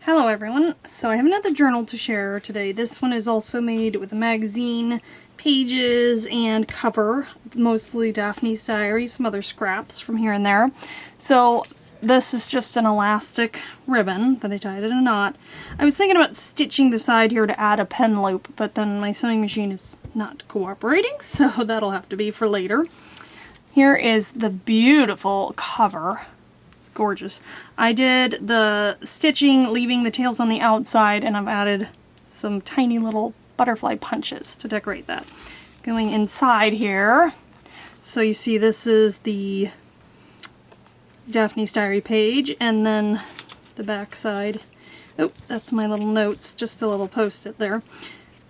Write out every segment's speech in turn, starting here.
Hello everyone, so I have another journal to share today. This one is also made with magazine pages and cover, mostly Daphne's diary, some other scraps from here and there. So this is just an elastic ribbon that I tied in a knot. I was thinking about stitching the side here to add a pen loop, but then my sewing machine is not cooperating, so that'll have to be for later. Here is the beautiful cover. Gorgeous. I did the stitching leaving the tails on the outside, and I've added some tiny little butterfly punches to decorate that. Going inside here, so you see this is the Daphne's diary page, and then the back side. Oh, that's my little notes, just a little post-it there.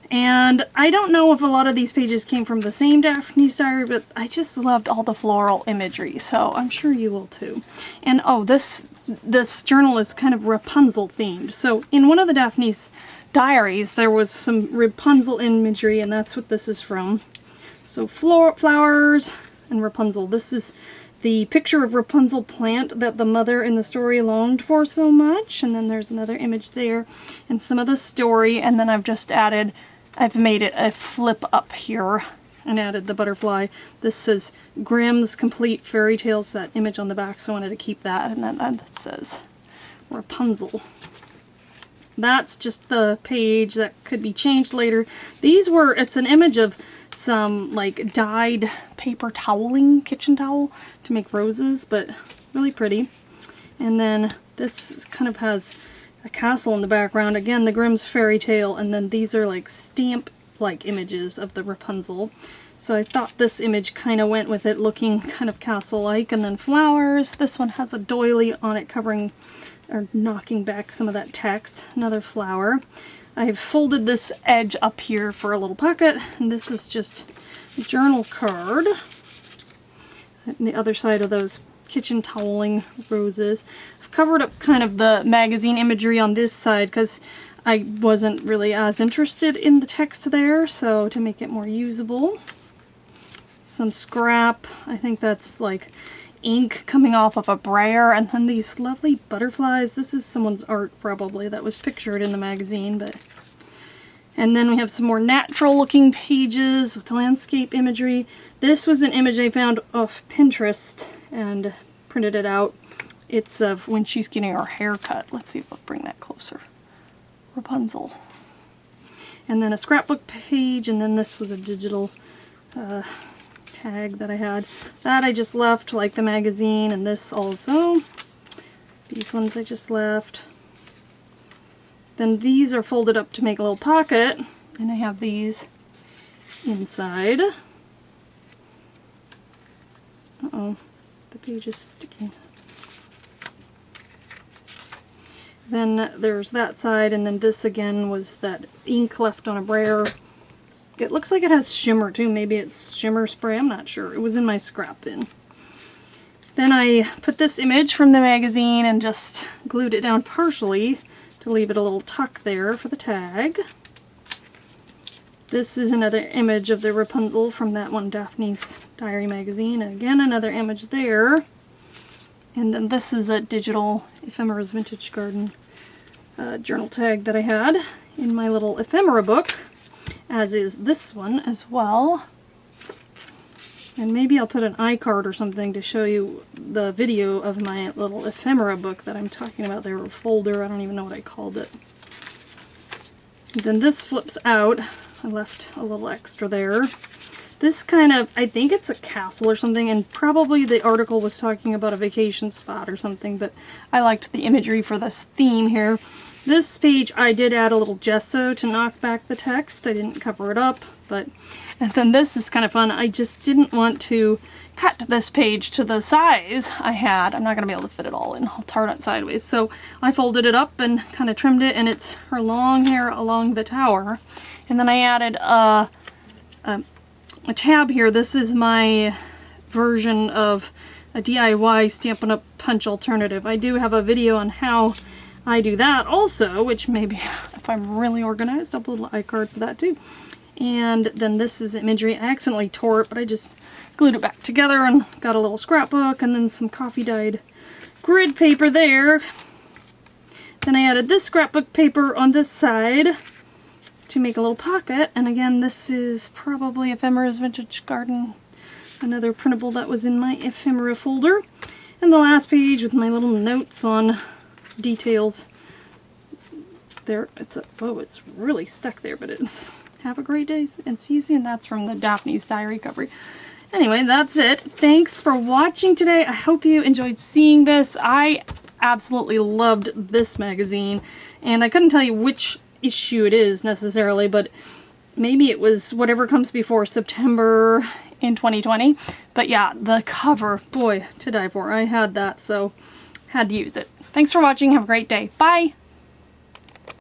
And I don't know if a lot of these pages came from the same Daphne's diary, but I just loved all the floral imagery, so I'm sure you will too. And oh, this journal is kind of Rapunzel themed. So in one of the Daphne's diaries, there was some Rapunzel imagery, and that's what this is from. So flowers and Rapunzel. This is the picture of Rapunzel plant that the mother in the story longed for so much. And then there's another image there and some of the story. And then I've made it a flip up here and added the butterfly. This says Grimm's Complete Fairy Tales, that image on the back, so I wanted to keep that. And then that says Rapunzel. That's just the page that could be changed later. It's an image of some like dyed paper toweling, kitchen towel to make roses, but really pretty. And then this kind of has a castle in the background. Again, the Grimm's fairy tale, and then these are like stamp-like images of the Rapunzel. So I thought this image kind of went with it, looking kind of castle-like. And then flowers. This one has a doily on it covering or knocking back some of that text. Another flower. I've folded this edge up here for a little pocket, and this is just a journal card. And the other side of those kitchen toweling roses. I've covered up kind of the magazine imagery on this side because I wasn't really as interested in the text there, so to make it more usable. Some scrap. I think that's like ink coming off of a brayer, and then these lovely butterflies. This is someone's art probably that was pictured in the magazine, but and then we have some more natural looking pages with landscape imagery. This was an image I found off Pinterest and printed it out. It's of when she's getting her hair cut. Let's see if I'll bring that closer. Rapunzel. And then a scrapbook page, and then this was a digital tag that I had. That I just left, like the magazine, and this also. These ones I just left. Then these are folded up to make a little pocket, and I have these inside. Uh-oh, the page is sticking. Then there's that side, and then this again was that ink left on a brayer. It looks like it has shimmer too. Maybe it's shimmer spray. I'm not sure. It was in my scrap bin. Then I put this image from the magazine and just glued it down partially to leave it a little tuck there for the tag. This is another image of the Rapunzel from that one Daphne's Diary magazine. And again, another image there. And then this is a digital Ephemera's Vintage Garden journal tag that I had in my little ephemera book, as is this one as well. And maybe I'll put an iCard or something to show you the video of my little ephemera book that I'm talking about there, or folder, I don't even know what I called it. And then this flips out. I left a little extra there. This kind of, I think it's a castle or something, and probably the article was talking about a vacation spot or something, but I liked the imagery for this theme here. This page I did add a little gesso to knock back the text. I didn't cover it up, but... And then this is kind of fun. I just didn't want to cut this page to the size I had. I'm not going to be able to fit it all in. I'll turn it sideways. So I folded it up and kind of trimmed it, and it's her long hair along the tower. And then I added a tab here. This is my version of a DIY Stampin' Up! Punch alternative. I do have a video on how I do that also, which maybe if I'm really organized, I'll put a little iCard for that too. And then this is imagery. I accidentally tore it, but I just glued it back together and got a little scrapbook, and then some coffee dyed grid paper there. Then I added this scrapbook paper on this side to make a little pocket. And again, this is probably Ephemera's Vintage Garden, another printable that was in my ephemera folder. And the last page with my little notes on details. There, it's really stuck there, but it's have a great day and see you soon. That's from the Daphne's Diary cover. Anyway, that's it. Thanks for watching today. I hope you enjoyed seeing this. I absolutely loved this magazine, and I couldn't tell you which issue it is necessarily, but maybe it was whatever comes before September in 2020. But yeah, the cover, boy, to die for. I had that, so had to use it. Thanks for watching. Have a great day. Bye!